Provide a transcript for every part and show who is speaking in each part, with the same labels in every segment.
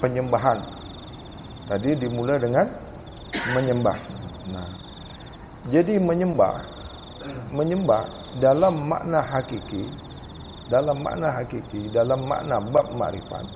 Speaker 1: penyembahan. Tadi dimulai dengan menyembah. Nah, jadi menyembah dalam makna hakiki, dalam makna bab makrifat,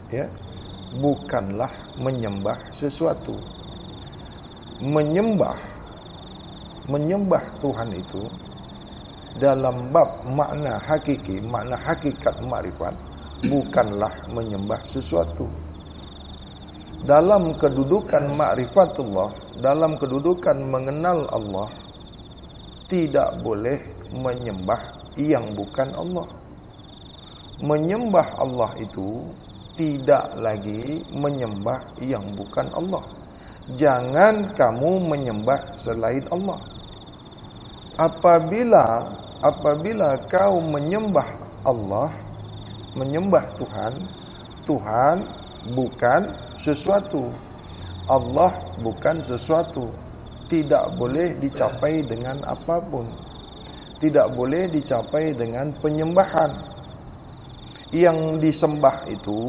Speaker 1: ya, bukanlah menyembah sesuatu. Menyembah Tuhan itu dalam bab makna hakiki, makna hakikat makrifat, bukanlah menyembah sesuatu. Dalam kedudukan ma'rifatullah, dalam kedudukan mengenal Allah, tidak boleh menyembah yang bukan Allah. Menyembah Allah itu tidak lagi menyembah yang bukan Allah. Jangan kamu menyembah selain Allah. Apabila kau menyembah Allah, menyembah Tuhan, Tuhan bukan sesuatu, Allah bukan sesuatu, tidak boleh dicapai dengan apapun, tidak boleh dicapai dengan penyembahan. Yang disembah itu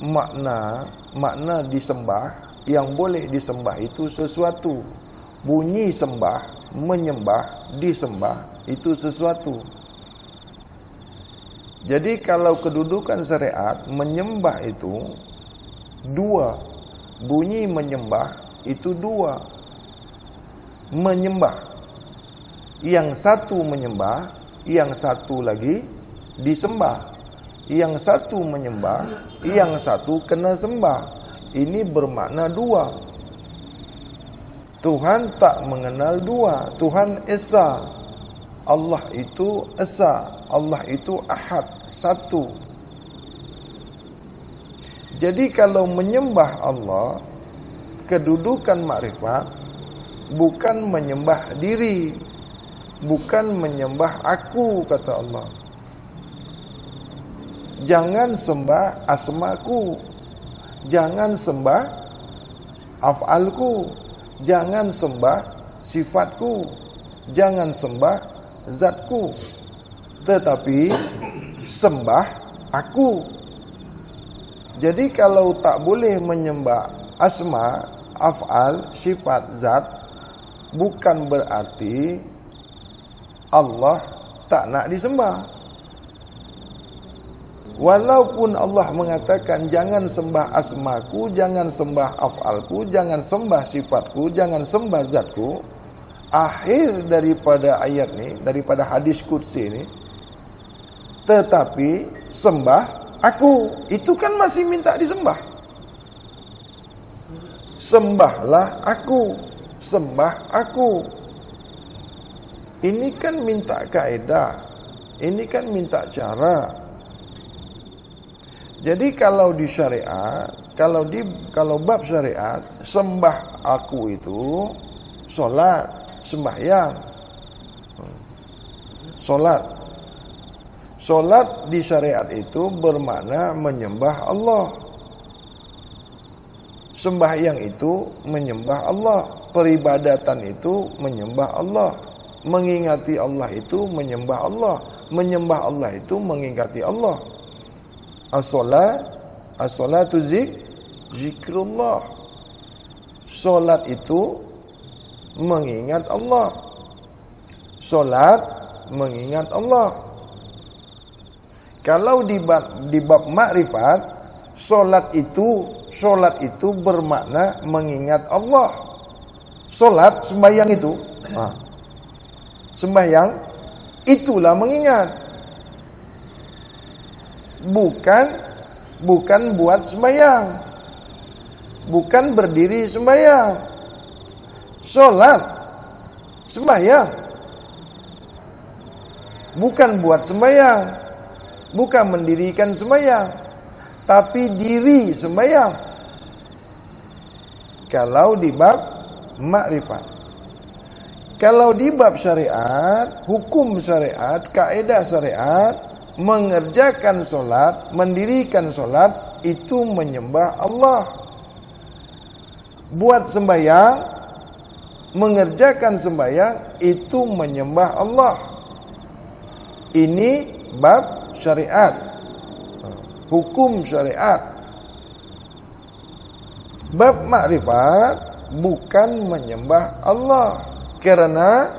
Speaker 1: makna disembah, yang boleh disembah itu sesuatu. Bunyi sembah, menyembah, disembah itu sesuatu. Jadi kalau kedudukan syariat, menyembah itu dua. Bunyi menyembah itu dua. Menyembah, yang satu menyembah, yang satu lagi disembah. Yang satu menyembah, yang satu kena sembah. Ini bermakna dua. Tuhan tak mengenal dua. Tuhan Esa. Allah itu Esa. Allah itu Ahad, satu. Jadi kalau menyembah Allah, kedudukan makrifat, bukan menyembah diri, bukan menyembah aku, kata Allah. Jangan sembah asmaku, jangan sembah af'alku, jangan sembah sifatku, jangan sembah zatku, tetapi sembah aku. Jadi kalau tak boleh menyembah asma, af'al, sifat, zat, bukan berarti Allah tak nak disembah. Walaupun Allah mengatakan jangan sembah asmaku, jangan sembah af'alku, jangan sembah sifatku, jangan sembah zatku, akhir daripada ayat ni, daripada hadis qudsi ni, tetapi sembah aku, itu kan masih minta disembah. Sembahlah aku, sembah aku. Ini kan minta kaedah, ini kan minta cara. Jadi kalau di syariat, kalau bab syariat, sembah aku itu solat, sembahyang. Solat di syariat itu bermakna menyembah Allah. Sembahyang itu menyembah Allah. Peribadatan itu menyembah Allah. Mengingati Allah itu menyembah Allah. Menyembah Allah itu mengingati Allah. As-salatu zikrullah. Solat itu mengingat Allah. Solat mengingat Allah. Kalau di bab makrifat, solat itu bermakna mengingat Allah. Solat, sembahyang itu, sembahyang itulah mengingat. Bukan buat sembahyang, bukan berdiri sembahyang. Solat, sembahyang, bukan buat sembahyang, bukan mendirikan sembahyang, tapi diri sembahyang. Kalau di bab makrifat. Kalau di bab syariat, hukum syariat, kaedah syariat, mengerjakan solat, mendirikan solat, itu menyembah Allah. Buat sembahyang, mengerjakan sembahyang, itu menyembah Allah. Ini bab syariat, hukum syariat. Bab makrifat bukan menyembah Allah, kerana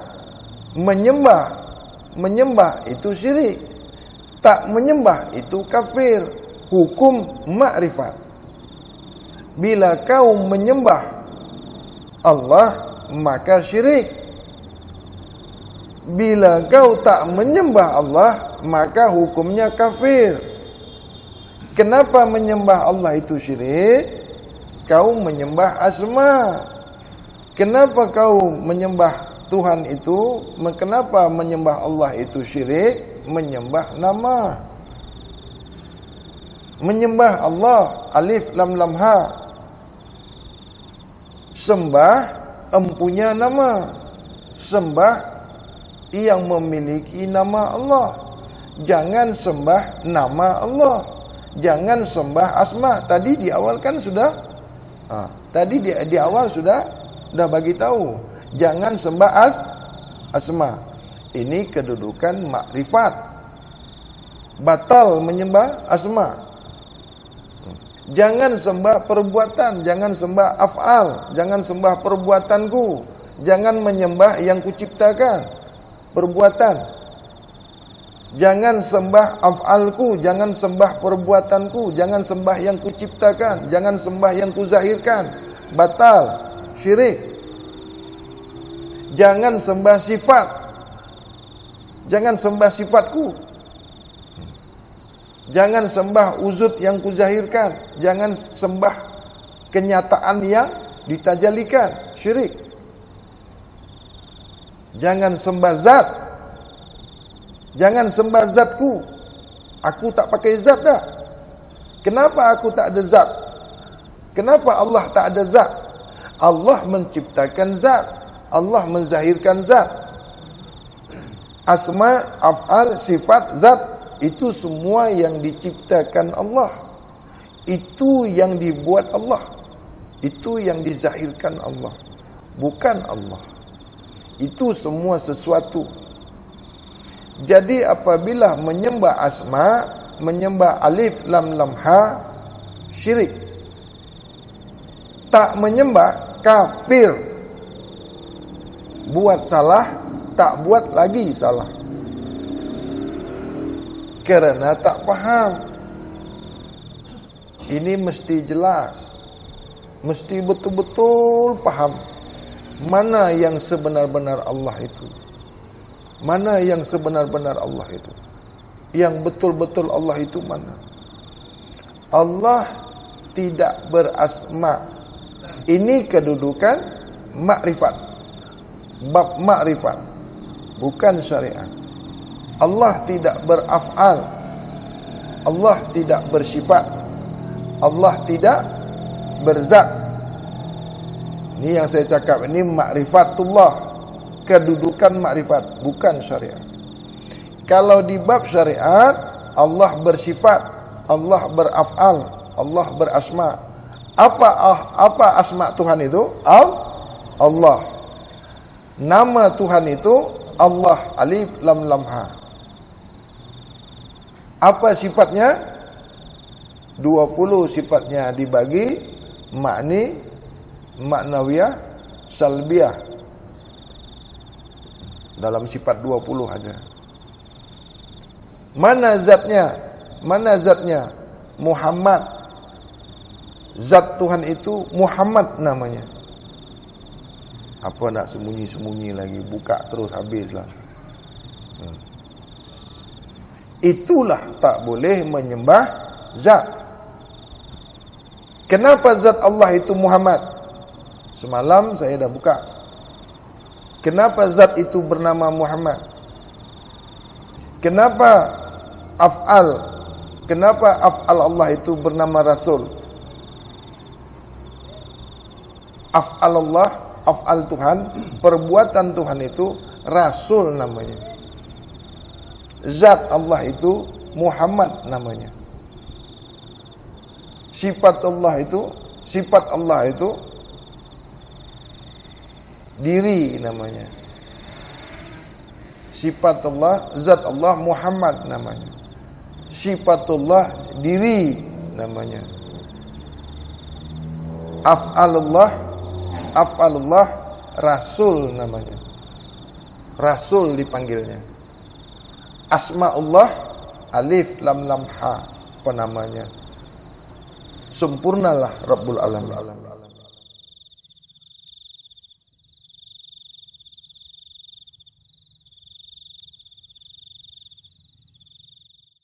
Speaker 1: menyembah itu syirik, tak menyembah itu kafir. Hukum makrifat, bila kau menyembah Allah maka syirik, bila kau tak menyembah Allah maka hukumnya kafir. Kenapa menyembah Allah itu syirik? Kau menyembah asma. Kenapa kau menyembah Tuhan itu? Kenapa menyembah Allah itu syirik? Menyembah nama. Menyembah Allah, alif lam lam ha. Sembah empunya nama. Sembah yang memiliki nama Allah. Jangan sembah nama Allah. Jangan sembah asma. Tadi di awal kan sudah tadi di awal sudah bagi tahu. Jangan sembah asma. Ini kedudukan makrifat. Batal menyembah asma. Jangan sembah perbuatan, jangan sembah af'al, jangan sembah perbuatanku, jangan menyembah yang kuciptakan, perbuatan. Jangan sembah af'alku, jangan sembah perbuatanku, jangan sembah yang kuciptakan, jangan sembah yang kuzahirkan. Batal, syirik. Jangan sembah sifat. Jangan sembah sifatku. Jangan sembah wujud yang kuzahirkan. Jangan sembah kenyataan yang ditajalikan. Syirik. Jangan sembah zat. Jangan sembah zatku. Aku tak pakai zat dah. Kenapa aku tak ada zat? Kenapa Allah tak ada zat? Allah menciptakan zat. Allah menzahirkan zat. Asma, af'al, sifat, zat, itu semua yang diciptakan Allah. Itu yang dibuat Allah. Itu yang dizahirkan Allah. Bukan Allah. Itu semua sesuatu. Jadi apabila menyembah asma, menyembah alif lam lam ha, syirik. Tak menyembah, kafir. Buat salah, tak buat lagi salah. Kerana tak faham. Ini mesti jelas. Mesti betul-betul faham. Mana yang sebenar-benar Allah itu. Mana yang sebenar-benar Allah itu. Yang betul-betul Allah itu mana. Allah tidak berasma. Ini kedudukan makrifat. Bab makrifat. Bukan syariat. Allah tidak beraf'al. Allah tidak bersifat. Allah tidak berzat. Ini yang saya cakap, ini makrifatullah. Kedudukan makrifat, bukan syariat. Kalau di bab syariat, Allah bersifat, Allah beraf'al, Allah berasma. Apa asma Tuhan itu? Allah. Nama Tuhan itu Allah, alif lam lam ha. Apa sifatnya? 20 sifatnya dibagi makni, maknawiyah, salbiyah. Dalam sifat 20 ada. Mana zatnya? Mana zatnya? Muhammad. Zat Tuhan itu Muhammad namanya. Apa nak sembunyi-sembunyi lagi? Buka terus habislah. Itulah tak boleh menyembah zat. Kenapa zat Allah itu Muhammad? Semalam saya dah buka. Kenapa zat itu bernama Muhammad? Kenapa af'al Allah itu bernama Rasul? Af'al Allah, af'al Tuhan, perbuatan Tuhan itu Rasul namanya. Zat Allah itu Muhammad namanya. Sifat Allah itu diri namanya. Sifat Allah, zat Allah Muhammad namanya. Sifatullah diri namanya. Af'alullah Rasul namanya. Rasul dipanggilnya. Asma'ullah alif lam lam ha, apa namanya? Sempurnalah Rabbul Alamin.